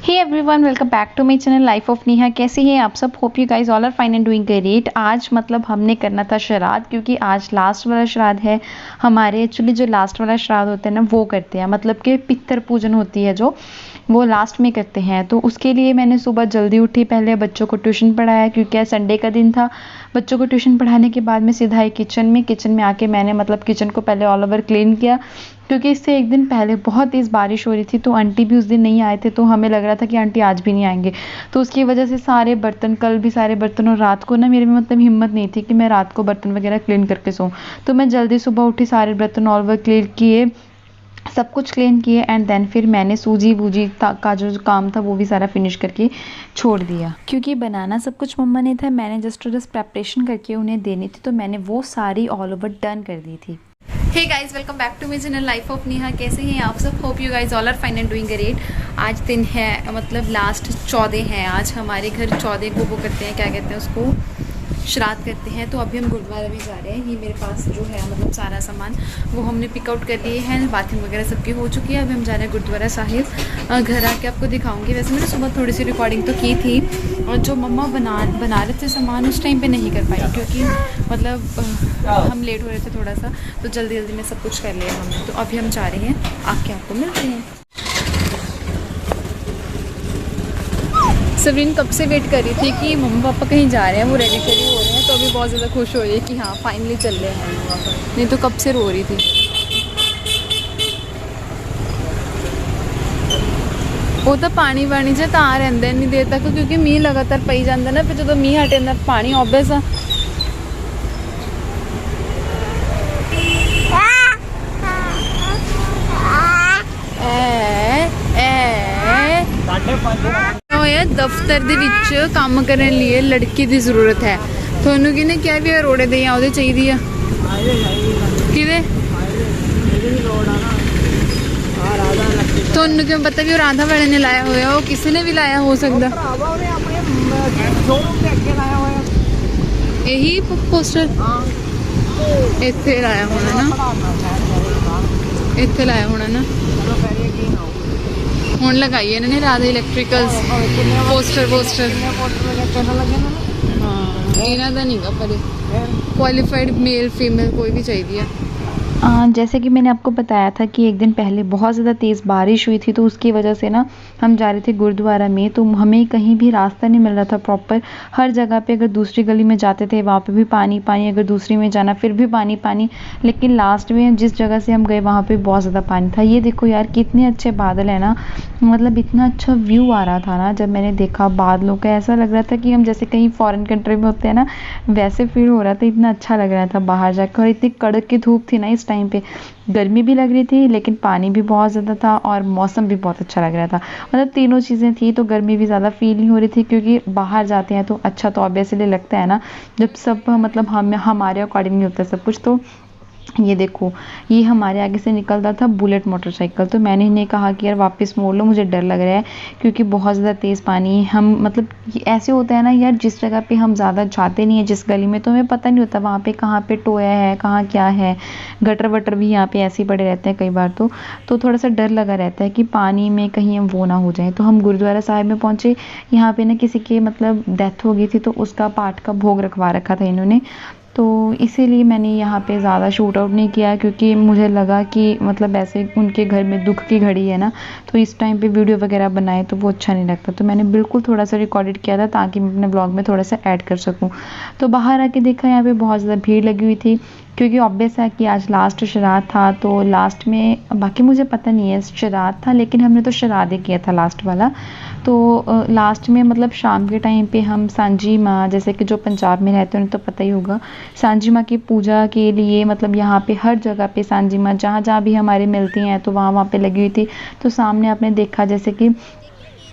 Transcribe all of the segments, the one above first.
Hey everyone, welcome back to my channel life of Neha. कैसे हैं आप सब? Hope you guys all are fine and doing great. आज मतलब हमने करना था श्राद्ध, क्योंकि आज लास्ट वाला श्राद्ध है हमारे। एक्चुअली जो लास्ट वाला श्राद्ध होता है ना, वो करते हैं, मतलब कि पितृ पूजन होती है जो, वो लास्ट में करते हैं। तो उसके लिए मैंने सुबह जल्दी उठी, पहले बच्चों को ट्यूशन पढ़ाया क्योंकि संडे का दिन था। बच्चों को ट्यूशन पढ़ाने के बाद में सीधा ही किचन में आके मैंने मतलब किचन को पहले ऑल ओवर क्लीन किया, क्योंकि इससे एक दिन पहले बहुत तेज़ बारिश हो रही थी। तो आंटी भी उस दिन नहीं आए थे, तो हमें लग रहा था कि आंटी आज भी नहीं आएंगे। तो उसकी वजह से सारे बर्तन, कल भी सारे बर्तन, और रात को ना मेरे में मतलब हिम्मत नहीं थी कि मैं रात को बर्तन वगैरह क्लीन करके सोऊं। तो मैं जल्दी सुबह उठी, सारे बर्तन ऑल ओवर क्लीन किए, सब कुछ क्लीन किए, एंड देन फिर मैंने सूजी वूजी का जो काम था वो भी सारा फिनिश करके छोड़ दिया, क्योंकि बनाना सब कुछ मम्मा ने था। मैंने जस्ट प्रेपरेशन करके उन्हें देनी थी, तो मैंने वो सारी ऑल ओवर डन कर दी थी। Hey guys, welcome back to my channel life of Neha. कैसे हैं आप सब? Hope you guys all are fine and doing great. आज दिन है, मतलब लास्ट 14 है आज हमारे घर। 14 को वो करते हैं, क्या कहते हैं उसको, श्राद्ध करते हैं। तो अभी हम गुरुद्वारा भी जा रहे हैं। ये मेरे पास जो है मतलब सारा सामान वो हमने पिकआउट कर लिए हैं। बाथिंग वगैरह सबकी हो चुकी है। अभी हम जा रहे हैं गुरुद्वारा साहिब। घर आके आपको दिखाऊंगी। वैसे मैंने सुबह थोड़ी सी रिकॉर्डिंग तो की थी, और जो मम्मा बना रहे थे सामान उस टाइम पे नहीं कर पाई, क्योंकि मतलब हम लेट हो रहे थे थोड़ा सा, तो जल्दी में सब कुछ कर लिया हमने। तो अभी हम जा रहे हैं, आके आपको मिलते हैं। सबरीन कब से वेट कर रही थी कि मम्मा पापा कहीं जा रहे हैं, वो रेडी हो रहे हैं। तो अभी बहुत ज़्यादा खुश हो रही है कि हाँ फाइनली चल रहे हैं, नहीं तो कब से रो रही थी। वो तो पानी वाणी जो तां रहिंदा इन्नी देर तक, क्योंकि मीह लगातार पई जांदा ना, फिर जो मीह हटे अंदर पानी ऑब्वियस आ। दफ्तर ਦੇ ਵਿੱਚ ਕੰਮ ਕਰਨ ਲਈ ਲੜਕੀ ਦੀ ਜ਼ਰੂਰਤ ਹੈ। ਤੁਹਾਨੂੰ ਕਿਹਨੇ ਕਿਹਾ ਵੀ ਰੋੜੇ ਦੇ ਉਹਦੇ ਚਾਹੀਦੀ ਆ? ਕਿਹਦੇ? ਤੁਹਾਨੂੰ ਕਿਉਂ ਪਤਾ ਵੀ ਉਹ ਰਾਧਾ ਵਾਲੇ ਨੇ ਲਾਇਆ ਹੋਇਆ? ਉਹ ਕਿਸੇ ਨੇ ਵੀ ਲਾਇਆ ਹੋ ਸਕਦਾ। ਇਹੀ ਪੋਸਟਰ ਇੱਥੇ ਲਾਇਆ ਹੋਣਾ ਨਾ, ਇੱਥੇ ਲਾਇਆ ਹੋਣਾ ਨਾ। ਹੁਣ ਲਗਾਈ ਇਹਨਾਂ ਨੇ ਰਾਧਾ ਇਲੈਕਟ੍ਰੀਕਲਸ ਪੋਸਟਰ। ਹਾਂ, ਇਹਨਾਂ ਦਾ ਨਹੀਂਗਾ, ਪਰ क्वालिफाइड मेल फीमेल कोई भी चाहिए। जैसे कि मैंने आपको बताया था कि एक दिन पहले बहुत ज़्यादा तेज़ बारिश हुई थी, तो उसकी वजह से ना हम जा रहे थे गुरुद्वारा में। तो हमें कहीं भी रास्ता नहीं मिल रहा था प्रॉपर। हर जगह पे, अगर दूसरी गली में जाते थे वहाँ पे भी पानी, अगर दूसरी में जाना फिर भी पानी। लेकिन लास्ट में जिस जगह से हम गए वहाँ पे बहुत ज़्यादा पानी था। ये देखो यार, कितने अच्छे बादल है ना, मतलब इतना अच्छा व्यू आ रहा था ना। जब मैंने देखा बादलों का, ऐसा लग रहा था कि हम जैसे कहीं फॉरेन कंट्री में होते हैं ना, वैसे फील हो रहा था। इतना अच्छा लग रहा था बाहर जाकर, और इतनी कड़क की धूप थी ना इस टाइम पे। गर्मी भी लग रही थी, लेकिन पानी भी बहुत ज़्यादा था, और मौसम भी बहुत अच्छा लग रहा था। मतलब तीनों चीज़ें थी। तो गर्मी भी ज़्यादा फील नहीं हो रही थी, क्योंकि बाहर जाते हैं तो अच्छा तो ऑब्वियसली लगता है ना, जब सब मतलब हमारे अकॉर्डिंग नहीं होता सब कुछ। तो ये देखो, ये हमारे आगे से निकल रहा था बुलेट मोटरसाइकिल। तो मैंने इन्हें कहा कि यार वापस मोड़ लो, मुझे डर लग रहा है, क्योंकि बहुत ज़्यादा तेज़ पानी है। हम मतलब ऐसे होता है ना यार, जिस जगह पे हम ज़्यादा जाते नहीं है, जिस गली में, तो हमें पता नहीं होता वहाँ पे कहाँ पे टोया है, कहाँ क्या है। गटर वटर भी यहाँ पे ऐसे ही पड़े रहते हैं कई बार। तो थोड़ा सा डर लगा रहता है कि पानी में कहीं हम वो ना हो जाए। तो हम गुरुद्वारा साहिब में पहुँचे। यहाँ पे ना किसी की मतलब डेथ हो गई थी, तो उसका पाठ का भोग रखवा रखा था इन्होंने। तो इसीलिए मैंने यहाँ पे ज़्यादा शूट आउट नहीं किया, क्योंकि मुझे लगा कि मतलब ऐसे उनके घर में दुख की घड़ी है ना, तो इस टाइम पे वीडियो वगैरह बनाए तो वो अच्छा नहीं लगता। तो मैंने बिल्कुल थोड़ा सा रिकॉर्डेड किया था, ताकि मैं अपने ब्लॉग में थोड़ा सा ऐड कर सकूँ। तो बाहर आके देखा, यहाँ पे बहुत ज़्यादा भीड़ लगी हुई थी, क्योंकि ऑब्वियस है कि आज लास्ट श्राद्ध था। तो लास्ट में बाकी मुझे पता नहीं है श्राद्ध था, लेकिन हमने तो श्राद्ध ही किया था लास्ट वाला। तो लास्ट में मतलब शाम के टाइम पे हम सांझी माँ, जैसे कि जो पंजाब में रहते हैं उन्हें तो पता ही होगा, सांझी माँ की पूजा के लिए मतलब यहाँ पे हर जगह पे सांझी माँ जहाँ भी हमारे मिलती हैं, तो वहाँ पे लगी हुई थी। तो सामने आपने देखा, जैसे कि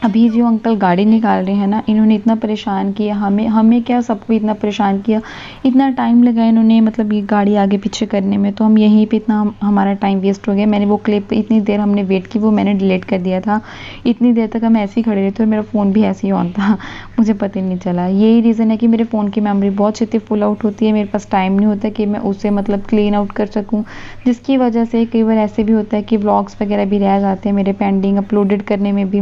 अभी जो अंकल गाड़ी निकाल रहे हैं ना, इन्होंने इतना परेशान किया हमें क्या, सबको इतना परेशान किया। इतना टाइम लगा इन्होंने मतलब ये गाड़ी आगे पीछे करने में, तो हम यहीं पे इतना हमारा टाइम वेस्ट हो गया। मैंने वो क्लिप इतनी देर हमने वेट की, वो मैंने डिलीट कर दिया था। इतनी देर तक हम ऐसे ही खड़े रहे थे, और मेरा फ़ोन भी ऐसे ही ऑन था, मुझे पता ही नहीं चला। यही रीज़न है कि मेरे फ़ोन की मेमोरी बहुत छेती फुल आउट होती है। मेरे पास टाइम नहीं होता कि मैं उसे मतलब क्लीन आउट कर सकूँ, जिसकी वजह से कई बार ऐसे भी होता है कि व्लॉग्स वगैरह भी रह जाते हैं मेरे पेंडिंग अपलोडेड करने में भी।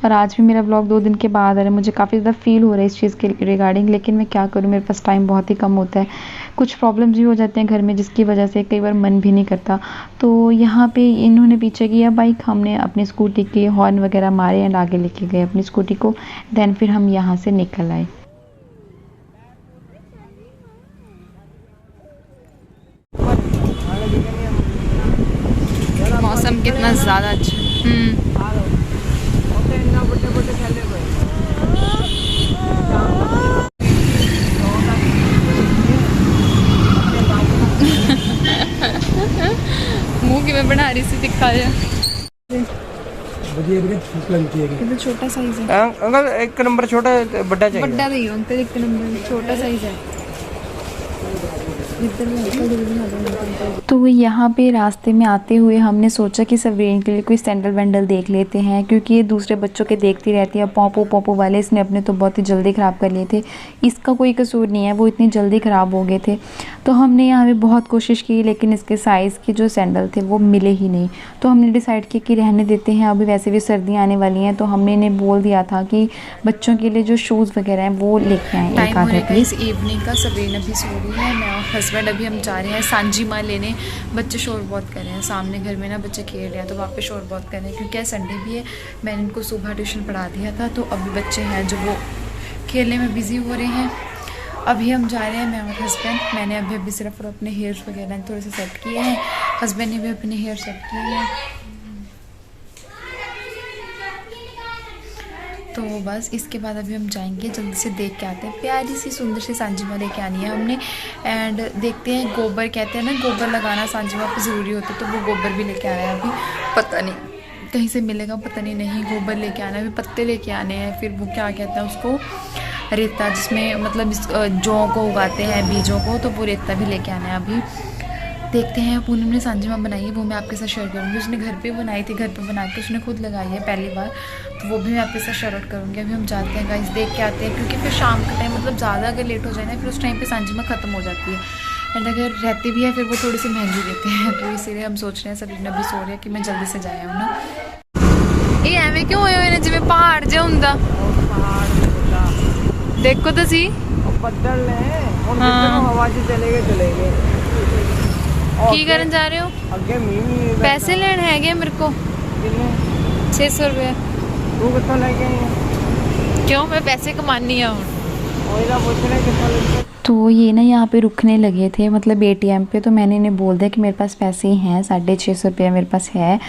और आज भी मेरा ब्लॉग 2 दिन के बाद आ रहा है। मुझे काफ़ी ज़्यादा फ़ील हो रहा है इस चीज़ के रिगार्डिंग, लेकिन मैं क्या करूँ, मेरे पास टाइम बहुत ही कम होता है। कुछ प्रॉब्लम्स भी हो जाते हैं घर में जिसकी वजह से कई बार मन भी नहीं करता। तो यहाँ पे इन्होंने पीछे किया बाइक, हमने अपनी स्कूटी के हॉर्न वगैरह मारे एंड आगे लेके गए अपनी स्कूटी को। देन फिर हम यहाँ से निकल आए। मौसम कितना ज़्यादा अच्छा। मुंह की मैं बना रही सी दिखा जा। कितना छोटा साइज है अंकल, एक नंबर छोटा बड़ा चाहिए। बड़ा नहीं हो अंकल, एक नंबर छोटा साइज है। तो यहाँ पे रास्ते में आते हुए हमने सोचा कि सवरीन के लिए कोई सैंडल वैंडल देख लेते हैं, क्योंकि ये दूसरे बच्चों के देखती रहती है। पॉपो पॉपो वाले इसने अपने तो बहुत ही जल्दी ख़राब कर लिए थे। इसका कोई कसूर नहीं है, वो इतनी जल्दी ख़राब हो गए थे। तो हमने यहाँ पे बहुत कोशिश की, लेकिन इसके साइज़ के जो सैंडल थे वो मिले ही नहीं। तो हमने डिसाइड किया कि रहने देते हैं, अभी वैसे भी सर्दियाँ आने वाली हैं। तो हमने इन्हें बोल दिया था कि बच्चों के लिए जो शूज़ वगैरह हैं वो लेके आएँ एक आधा पीस। इवनिंग का सवरीन अभी सो रही है, मैं और हस्बैंड अभी हम जा रहे हैं सांजी माँ लेने। बच्चे शोर बहुत कर रहे हैं, सामने घर में ना बच्चे खेल रहे हैं, तो वहाँ पे शोर बहुत कर रहे हैं क्योंकि संडे भी है। मैंने इनको सुबह ट्यूशन पढ़ा दिया था, तो अभी बच्चे हैं जो वो खेलने में बिज़ी हो रहे हैं। अभी हम जा रहे हैं, मैं और हस्बैंड। मैंने अभी सिर्फ अपने हेयर्स वगैरह थोड़े से सेट किए हैं, हस्बैंड ने भी अपने हेयर सेट किए हैं। तो बस इसके बाद अभी हम जाएंगे, जल्दी से देख के आते हैं। प्यारी सी सुंदर सी सांजी माँ लेके आनी है हमने। एंड देखते हैं, गोबर कहते हैं ना, गोबर लगाना सांजी माँ पे ज़रूरी होता है, तो वो गोबर भी लेके आना है। अभी पता नहीं कहीं से मिलेगा, पता नहीं गोबर लेके आना है, अभी पत्ते लेके आने हैं। फिर वो क्या कहते हैं उसको, रेता, जिसमें मतलब जौ को उगाते हैं, बीजों को, तो वो रेता भी लेके आना है। अभी देखते हैं। पूनम ने सांजी माँ बनाई है, वो मैं आपके साथ शेयर करूँगी। उसने घर पे बनाई थी, घर पे बना के उसने खुद लगाई है पहली बार, तो वो भी मैं आपके साथ शेयर आउट करूँगी। अभी हम जाते हैं गाइस, देख के आते हैं, क्योंकि फिर शाम का टाइम मतलब ज़्यादा अगर लेट हो जाए ना, फिर उस टाइम पे सांजी माँ ख़त्म हो जाती है। एंड अगर रहती भी है फिर वो थोड़ी सी महंगी देते हैं, तो इसीलिए हम सोच रहे हैं, सभी अभी सो रहे हैं कि मैं जल्दी से जाया हूँ ना। ये एवं क्यों होए ने जिवें पहाड़ जे हुंदा, देखो तो सी बदल ने हवा से चले गए। की करन जा रहे हो? अगे मींह पैसे लेने है मेरे को 600 रुपये। तू कितना लेके आई है? क्यों, मैं पैसे कमानी हूँ। तो ये ना यहाँ पे रुकने लगे थे, मतलब ATM पे। तो मैंने इन्हें बोल दिया कि मेरे पास पैसे हैं, 650 रुपये मेरे पास है।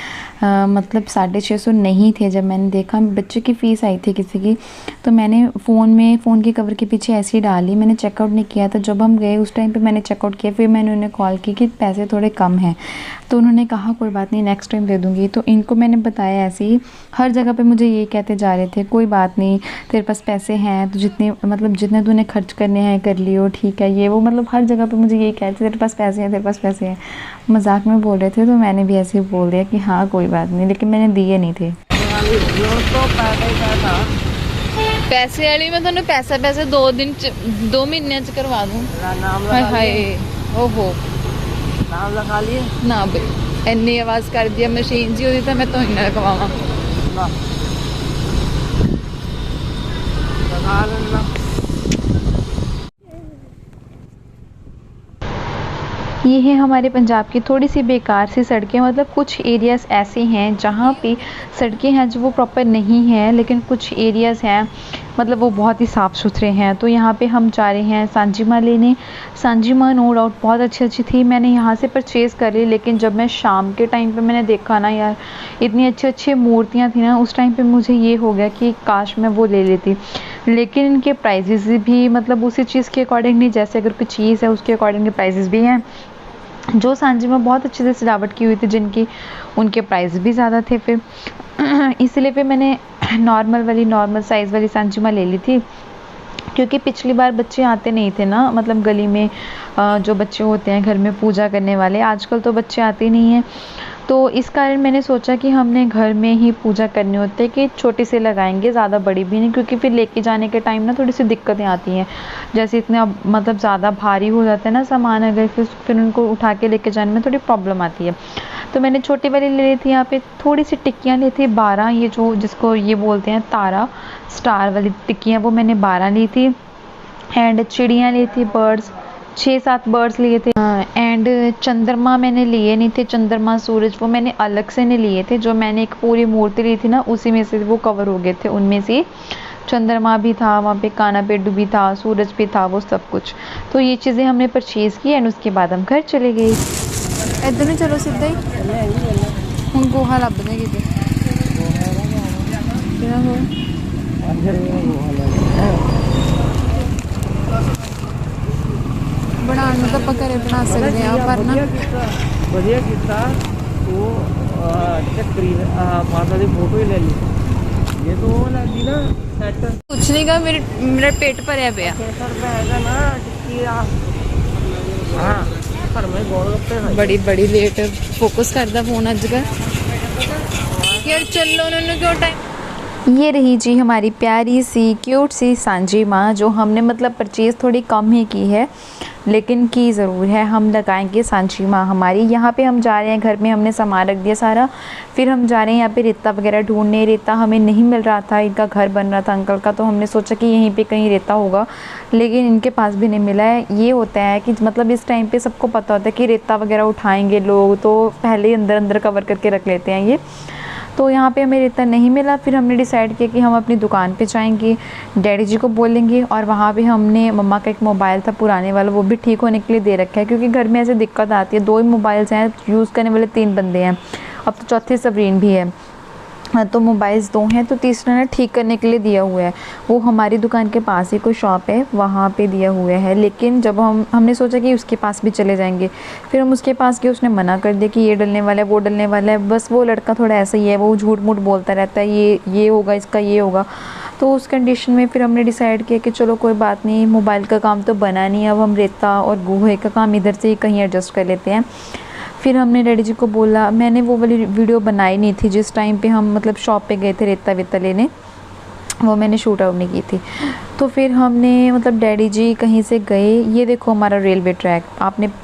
मतलब 650 नहीं थे। जब मैंने देखा, बच्चे की फ़ीस आई थी किसी की, तो मैंने फ़ोन के कवर के पीछे ऐसे ही डाली, मैंने चेकआउट नहीं किया था। जब हम गए उस टाइम पे मैंने चेकआउट किया, फिर मैंने उन्हें कॉल की कि पैसे थोड़े कम हैं। तो उन्होंने कहा कोई बात नहीं, नेक्स्ट टाइम दे दूँगी। तो इनको मैंने बताया ऐसे ही, हर जगह पे मुझे ये कहते जा रहे थे, कोई बात नहीं, तेरे पास पैसे हैं, तो जितने तूने खर्च करने हैं कर लियो, ठीक है, ये वो, मतलब हर जगह पे मुझे यही कहते, तेरे पास पैसे हैं, तेरे पास पैसे हैं। मजाक में बोल रहे थे, तो मैंने भी ऐसे ही बोल दिया कि हाँ कोई बात नहीं, लेकिन मैंने दिए नहीं थे। पैसे वाली मैं तुम्हें पैसा 2 महीने च करवा दूँ। हाय ओहो, नाम लगा लिए ना भाई, इन्नी आवाज़ कर दिया मशीन जी होती, तो मैं तो ही ना रखवावा। ये है हमारे पंजाब की थोड़ी सी बेकार सी सड़कें। मतलब कुछ एरियाज़ ऐसे हैं जहाँ पे सड़कें हैं जो वो प्रॉपर नहीं हैं, लेकिन कुछ एरियाज़ हैं मतलब वो बहुत ही साफ़ सुथरे हैं। तो यहाँ पे हम जा रहे हैं सांजी माँ लेने। सांजी माँ नो डाउट बहुत अच्छी थी, मैंने यहाँ से परचेज़ कर ली, लेकिन जब मैं शाम के टाइम पे मैंने देखा ना यार, इतनी अच्छी मूर्तियाँ थी ना, उस टाइम पे मुझे ये हो गया कि काश मैं वो ले लेती। लेकिन इनके प्राइजेज़ भी मतलब उसी चीज़ के अकॉर्डिंग नहीं, जैसे अगर कोई चीज़ है उसके अकॉर्डिंग के प्राइजेज़ भी हैं। जो सांजी में बहुत अच्छे से सजावट की हुई थी जिनकी, उनके प्राइस भी ज़्यादा थे। फिर इसलिए फिर मैंने नॉर्मल साइज़ वाली सांजी माँ ले ली थी, क्योंकि पिछली बार बच्चे आते नहीं थे ना, मतलब गली में जो बच्चे होते हैं घर में पूजा करने वाले, आजकल तो बच्चे आते नहीं हैं। तो इस कारण मैंने सोचा कि हमने घर में ही पूजा करनी होती है कि छोटी सी लगाएंगे, ज़्यादा बड़ी भी नहीं, क्योंकि फिर लेके जाने के टाइम ना थोड़ी सी दिक्कतें आती हैं। जैसे इतने अब मतलब ज़्यादा भारी हो जाता है ना सामान, अगर फिर उनको उठा के लेके जाने में थोड़ी प्रॉब्लम आती है। तो मैंने छोटी वाली ले ली थी। यहाँ पे थोड़ी सी टिक्कियाँ ली थी 12, ये जो जिसको ये बोलते हैं तारा स्टार वाली टिक्कियाँ, वो मैंने 12 ली थी। एंड चिड़ियाँ ली थी बर्ड्स, 6-7 बर्ड्स लिए थे। एंड चंद्रमा मैंने लिए नहीं थे, चंद्रमा सूरज वो मैंने अलग से नहीं लिए थे। जो मैंने एक पूरी मूर्ति ली थी ना, उसी में से वो कवर हो गए थे। उनमें से चंद्रमा भी था, वहाँ पे काना पेड्डू भी था, सूरज भी था, वो सब कुछ। तो ये चीज़ें हमने परचेज़ की एंड उसके बाद हम घर चले गए। इधर नहीं चलो सीधा ही हूँ गोहा लभदे कि बनाने में तो आप घरे बना सकते हैं पर ना ਵਧੀਆ ਕੀਤਾ ਉਹ ਚੱਕਰੀ ਮਾਤਾ ਦੀ ਫੋਟੋ ਹੀ ਲੈ ਲਈ ये तो वो लगी ना सेट कुछ नहीं का मेरा पेट भरया पे है ना टिक्की हाँ पर मैं गोलगप्पे खाए बड़ी बड़ी लेट फोकस करता फोन अजकल यार चलो उन्होंने क्यों टाइम। ये रही जी हमारी प्यारी सी क्यूट सी सांझी माँ, जो हमने मतलब परचेज़ थोड़ी कम ही की है लेकिन की ज़रूर है। हम लगाएंगे सांझी माँ हमारी। यहाँ पे हम जा रहे हैं, घर में हमने सामान रख दिया सारा। फिर हम जा रहे हैं यहाँ पे रेता वगैरह ढूंढने। रेता हमें नहीं मिल रहा था, इनका घर बन रहा था अंकल का, तो हमने सोचा कि यहीं पे कहीं रेता होगा, लेकिन इनके पास भी नहीं मिला है। ये होता है कि मतलब इस टाइम पे सबको पता होता है कि रेता वगैरह उठाएंगे लोग, तो पहले ही अंदर अंदर कवर करके रख लेते हैं ये। तो यहाँ पे हमें रेता नहीं मिला। फिर हमने डिसाइड किया कि हम अपनी दुकान पे जाएंगे, डैडी जी को बोलेंगे, और वहाँ पे हमने मम्मा का एक मोबाइल था पुराने वाला, वो भी ठीक होने के लिए दे रखा है, क्योंकि घर में ऐसे दिक्कत आती है। 2 ही मोबाइल्स हैं, यूज़ करने वाले 3 बंदे हैं, अब तो चौथी सबरीन भी है, तो मोबाइल्स 2 हैं, तो तीसरा ना ठीक करने के लिए दिया हुआ है। वो हमारी दुकान के पास ही कोई शॉप है, वहाँ पे दिया हुआ है। लेकिन जब हमने सोचा कि उसके पास भी चले जाएंगे, फिर हम उसके पास गए, उसने मना कर दिया कि ये डलने वाला है, वो डलने वाला है। बस वो लड़का थोड़ा ऐसा ही है, वो झूठ मूठ बोलता रहता है, ये होगा, इसका ये होगा। तो उस कंडीशन में फिर हमने डिसाइड किया कि चलो कोई बात नहीं, मोबाइल का काम तो बना नहीं, अब हम रेता और गोहे का काम इधर से ही कहीं एडजस्ट कर लेते हैं। फिर हमने डैडी जी को बोला, मैंने वो वाली वीडियो बनाई नहीं थी जिस टाइम पे हम मतलब शॉप पे गए थे रेता वेता लेने, वो मैंने शूट आउट नहीं की थी। तो फिर हमने मतलब डैडी जी कहीं से गए, ये देखो हमारा रेलवे ट्रैक,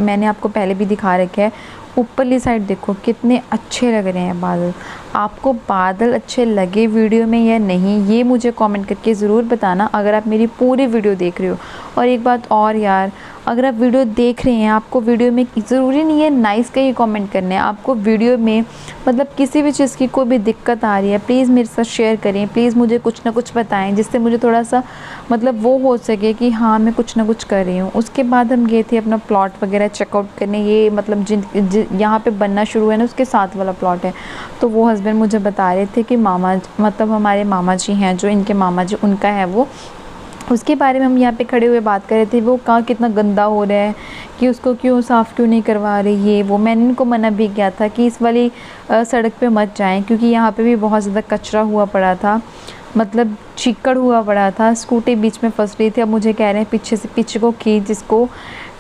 मैंने आपको पहले भी दिखा रखा है। ऊपरली साइड देखो कितने अच्छे लग रहे हैं बादल। आपको बादल अच्छे लगे वीडियो में या नहीं, ये मुझे कमेंट करके ज़रूर बताना, अगर आप मेरी पूरी वीडियो देख रहे हो। और एक बात और यार, अगर आप वीडियो देख रहे हैं, आपको वीडियो में ज़रूरी नहीं है नाइस का ही कमेंट करना है, आपको वीडियो में मतलब किसी भी चीज़ की कोई भी दिक्कत आ रही है, प्लीज़ मेरे साथ शेयर करें, प्लीज़ मुझे कुछ ना कुछ बताएं, जिससे मुझे थोड़ा सा मतलब वो हो सके कि हाँ मैं कुछ ना कुछ कर रही हूँ। उसके बाद हम गए थे अपना प्लॉट वगैरह चेकआउट करने। ये मतलब यहाँ पे बनना शुरू है ना, उसके साथ वाला प्लॉट है। तो वो हस्बैंड मुझे बता रहे थे कि मामा मतलब हमारे मामा जी हैं, जो इनके मामा जी उनका है वो, उसके बारे में हम यहाँ पे खड़े हुए बात कर रहे थे। वो कहाँ कितना गंदा हो रहा है, कि उसको क्यों साफ़ क्यों नहीं करवा रही है वो। मैंने इनको मना भी किया था कि इस वाली सड़क पे मत जाएं, क्योंकि यहाँ पे भी बहुत ज़्यादा कचरा हुआ पड़ा था, मतलब चिक्कड़ हुआ पड़ा था। स्कूटी बीच में फंस रही थी। अब मुझे कह रहे हैं पीछे को खींच इसको।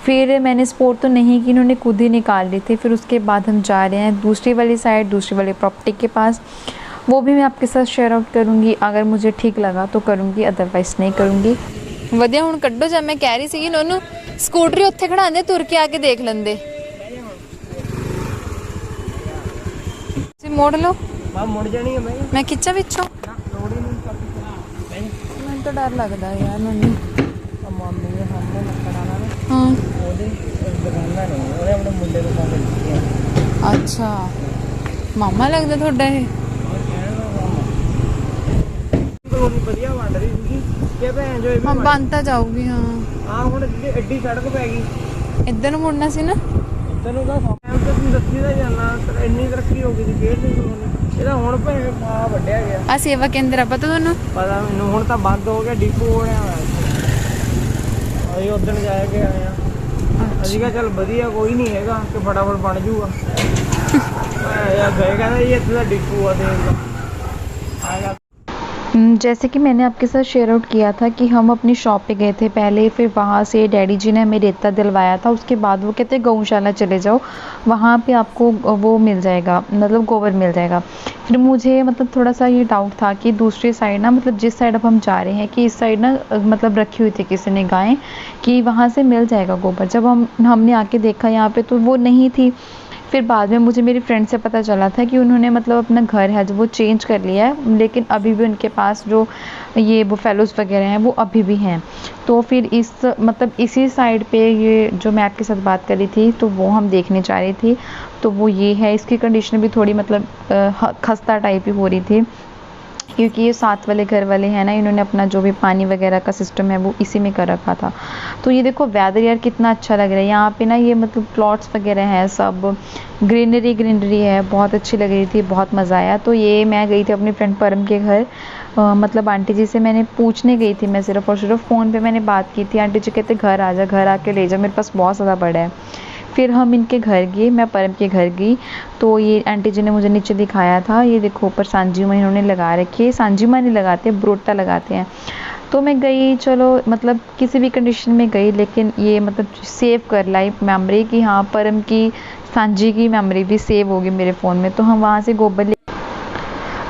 फिर मैंने सपोर्ट तो नहीं की, इन्होंने खुद ही निकाल ली थी। फिर उसके बाद हम जा रहे हैं दूसरी वाली साइड, दूसरी वाली प्रॉपर्टी के पास। वो भी मैं आपके साथ शेयर आउट करूँगी, अगर मुझे ठीक लगा तो करूँगी, अदरवाइज़ नहीं करूँगी। ਵਧੀਆ ਹੁਣ ਕੱਢੋ। ਜਦ ਮੈਂ ਕਹਿ ਰਹੀ ਸੀ ਉਹਨੂੰ ਸਕੂਟਰੀ ਉੱਥੇ ਖੜਾਉਂਦੇ, ਤੁਰ ਕੇ ਆ ਕੇ ਦੇਖ ਲੈਂਦੇ। ਤੁਸੀਂ ਮੋੜ ਲਓ। ਮੈਂ ਮੁੜ ਜਾਣੀ ਹੈ ਭਾਈ, ਮੈਂ ਖਿੱਚਾਂ ਵਿੱਚੋਂ। ਲੋੜ ਹੀ ਨਹੀਂ। ਮੈਨੂੰ ਤਾਂ ਡਰ ਲੱਗਦਾ ਯਾਰ ਮੈਨੂੰ। ਮਾਮੀ ਦੇ ਸਾਹਮਣੇ ਲੱਕੜਾਂ ਨਾਲ ਹਾਂ ਉਹਦੇ ਦੁਕਾਨਾਂ ਨੇ, ਉਹਨੇ ਆਪਣੇ ਮੁੰਡੇ ਨੂੰ ਕੰਮ ਦਿੱਤੀਆਂ। ਅੱਛਾ ਮਾਮਾ ਲੱਗਦਾ ਤੁਹਾਡਾ ਇਹ। ਵਧੀਆ ਵੰਡ ਰਹੀ ਸੀਗੀ ਕਿ ਭੈਣ ਜੋ ਹਾਂ ਬਣ ਤਾਂ ਜਾਊਗੀ। ਹਾਂ ਆ ਹੁਣ ਐਡੀ ਸੜਕ ਪੈ ਗਈ, ਇੱਧਰ ਨੂੰ ਮੁੜਨਾ ਸੀ ਨਾ। ਤੈਨੂੰ ਤਾਂ ਟਾਈਮ ਤੇ ਤੂੰ ਦੱਸੀ ਦਾ ਜਾਣਾ, ਇੰਨੀ ਤਰੱਕੀ ਹੋ ਗਈ ਸੀ ਫੇਰ ਨਹੀਂ ਹੋਣੀ। ਇਹਦਾ ਹੁਣ ਭੈਣ ਪਾ ਵੱਢਿਆ ਗਿਆ। ਆ ਸੇਵਾ ਕੇਂਦਰ ਆ, ਪਤਾ ਤੁਹਾਨੂੰ? ਪਤਾ ਮੈਨੂੰ, ਹੁਣ ਤਾਂ ਬੰਦ ਹੋ ਗਿਆ, ਡਿਪੂ ਬਣਿਆ ਹੋਇਆ। ਅਸੀਂ ਉਦੋਂ ਜਾ ਕੇ ਆਏ ਆ, ਅਸੀਂ ਕਿਹਾ ਚੱਲ ਵਧੀਆ ਕੋਈ ਨਹੀਂ ਹੈਗਾ ਕਿ ਫਟਾਫਟ ਬਣ ਜੂਗਾ। ਯਾਰ ਗਏ ਕਹਿੰਦਾ ਜੀ ਇੱਥੇ ਦਾ ਡਿਪੂ ਆ, ਦੇਖ ਆਏਗਾ। जैसे कि मैंने आपके साथ शेयर आउट किया था कि हम अपनी शॉप पे गए थे पहले, फिर वहाँ से डैडी जी ने हमें रेता दिलवाया था। उसके बाद वो कहते गौशाला चले जाओ, वहाँ पे आपको वो मिल जाएगा, मतलब गोबर मिल जाएगा। फिर मुझे मतलब थोड़ा सा ये डाउट था कि दूसरी साइड ना, मतलब जिस साइड अब हम जा रहे हैं कि इस साइड ना मतलब रखी हुई थी किसी ने गायें, कि वहाँ से मिल जाएगा गोबर। जब हमने आके देखा यहाँ पे तो वो नहीं थी। फिर बाद में मुझे मेरी फ्रेंड से पता चला था कि उन्होंने मतलब अपना घर है जो वो चेंज कर लिया है, लेकिन अभी भी उनके पास जो ये बुफेलोज़ वगैरह हैं वो अभी भी हैं। तो फिर इस मतलब इसी साइड पे ये जो मैं आपके साथ बात कर रही थी तो वो हम देखने जा रही थी। तो वो ये है, इसकी कंडीशन भी थोड़ी मतलब खस्ता टाइप ही हो रही थी, क्योंकि ये साथ वाले घर वाले हैं ना, इन्होंने अपना जो भी पानी वगैरह का सिस्टम है वो इसी में कर रखा था। तो ये देखो वेदर यार कितना अच्छा लग रहा है यहाँ पे ना, ये मतलब प्लॉट्स वगैरह हैं, सब ग्रीनरी ग्रीनरी है, बहुत अच्छी लग रही थी, बहुत मज़ा आया। तो ये मैं गई थी अपनी फ्रेंड परम के घर, मतलब आंटी जी से मैंने पूछने गई थी, मैं सिर्फ और सिर्फ फ़ोन पे मैंने बात की थी। आंटी जी कहते घर आ जा, घर आके ले जा, मेरे पास बहुत ज़्यादा बड़ा है। फिर हम इनके घर गए, मैं परम के घर गई, तो ये आंटी जी ने मुझे नीचे दिखाया था, ये देखो ऊपर सांजीमा इन्होंने लगा रखी है। सांजीमा नहीं लगाते, ब्रोटा लगाते हैं। तो मैं गई, चलो मतलब किसी भी कंडीशन में गई, लेकिन ये मतलब सेव कर लाई मेमोरी कि हाँ परम की सांजी की मेमोरी भी सेव होगी मेरे फ़ोन में। तो हम वहाँ से गोबर ले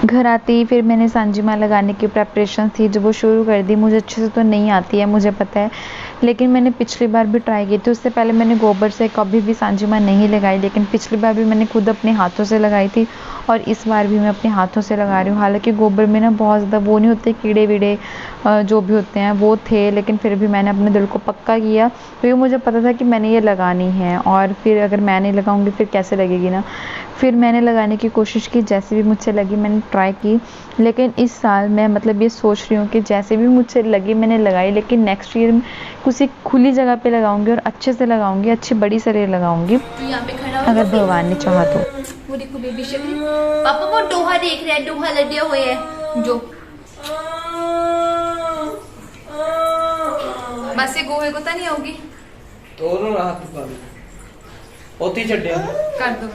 घर आते ही फिर मैंने सांजीमा लगाने की प्रेपरेशन थी जो वो शुरू कर दी। मुझे अच्छे से तो नहीं आती है, मुझे पता है, लेकिन मैंने पिछली बार भी ट्राई की थी। उससे पहले मैंने गोबर से कभी भी सांजीमा नहीं लगाई, लेकिन पिछली बार भी मैंने खुद अपने हाथों से लगाई थी और इस बार भी मैं अपने हाथों से लगा रही हूँ। हालांकि गोबर में ना बहुत ज़्यादा वो नहीं होते, कीड़े वीड़े जो भी होते हैं वो थे, लेकिन फिर भी मैंने अपने दिल को पक्का किया, क्योंकि मुझे पता था कि मैंने ये लगानी है। और फिर अगर मैं नहीं लगाऊंगी फिर कैसे लगेगी ना। फिर मैंने लगाने की कोशिश की, जैसे भी मुझसे लगी मैंने ट्राई की। लेकिन इस साल मैं मतलब ये सोच रही हूँ कि जैसे भी मुझसे लगी मैंने लगाई, लेकिन नेक्स्ट ईयर किसी खुली जगह पे लगाऊंगी और अच्छे से लगाऊंगी, अच्छी बड़ी सरेर लगाऊंगी, यहाँ पे खड़ा अगर भगवान ने चाहा तो। वो देखो बेबी शक्ल, पापा वो डोहा देख रहा है, डोहा लड़िया हुए है जो, बस ये गोहे को तो नहीं होगी तो ਉਹਨੂੰ ਰਾਹਤ ਪਾ ਦੇ, ਉੱਥੇ ਛੱਡਿਆ कर दो।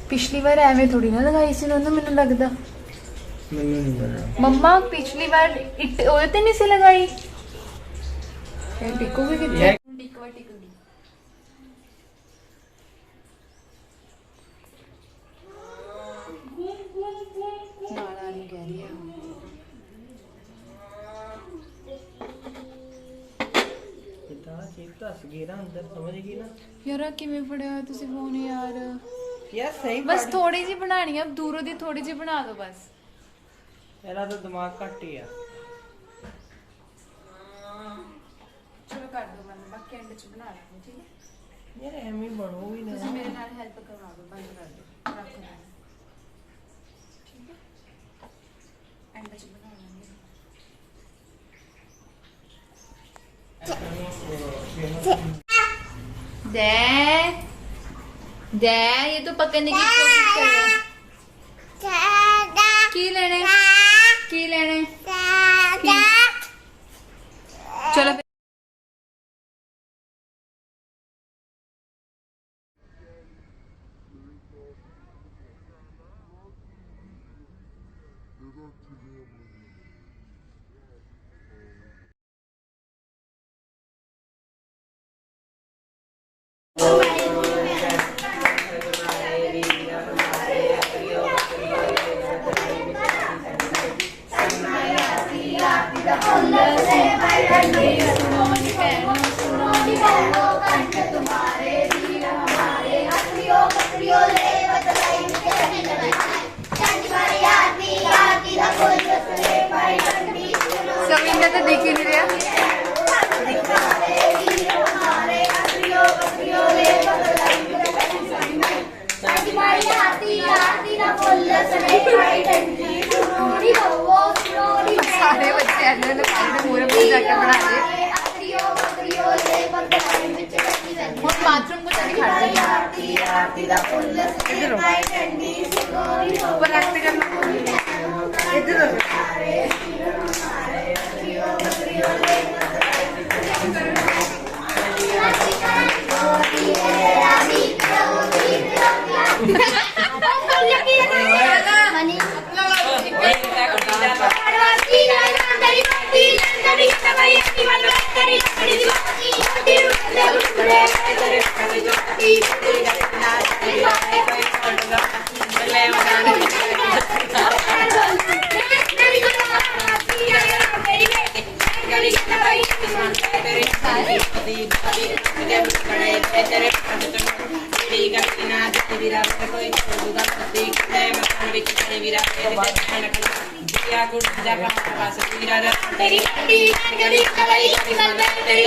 पिछली बार एवें थोड़ी ना लगाई सी उन्होंने, मैनू लगदा ਮੈਨੂੰ ਨਹੀਂ ਪਤਾ। मम्मा पिछली बार इट ओए ते नहीं सी लगाई, टिको भी कितने टिकवा टिकगी नाला नहीं कह रही है। ਕਿਤਾ ਚੀਜ਼ ਧਸ ਗਈ ਨਾ ਅੰਦਰ, ਸਮਝ ਗਈ ਨਾ यार किवें फड़िया होया तुसी फोन यार, ਯਾਰ ਸਹੀ बस थोड़ी जी बनानी है, अब दूरों दी थोड़ी जी बना दो बस। ਇਹਦਾ ਤਾਂ ਦਿਮਾਗ ਘੱਟ ਹੀ ਆ। चलो कर दो बंद, बाकी एंड च बना लेंगे, ठीक है। ਯਾਰ ਐਵੇਂ ਬਣੂਗੀ ਨਾ। तुसी मेरे नाल हेल्प करवा दो, बंद कर दो, रख दो, ठीक है, एंड च बना लेंगे। दे दे ये तो पकड़ने की कोशिश कर रहा है। की लेने की लेने की? चलो सविंदा तो देख ही नहीं रहा। सारे बच्चे ऐसे पूरे पूजा के बना दे और बाथरूम को चली खा ऊपर इधर तेरी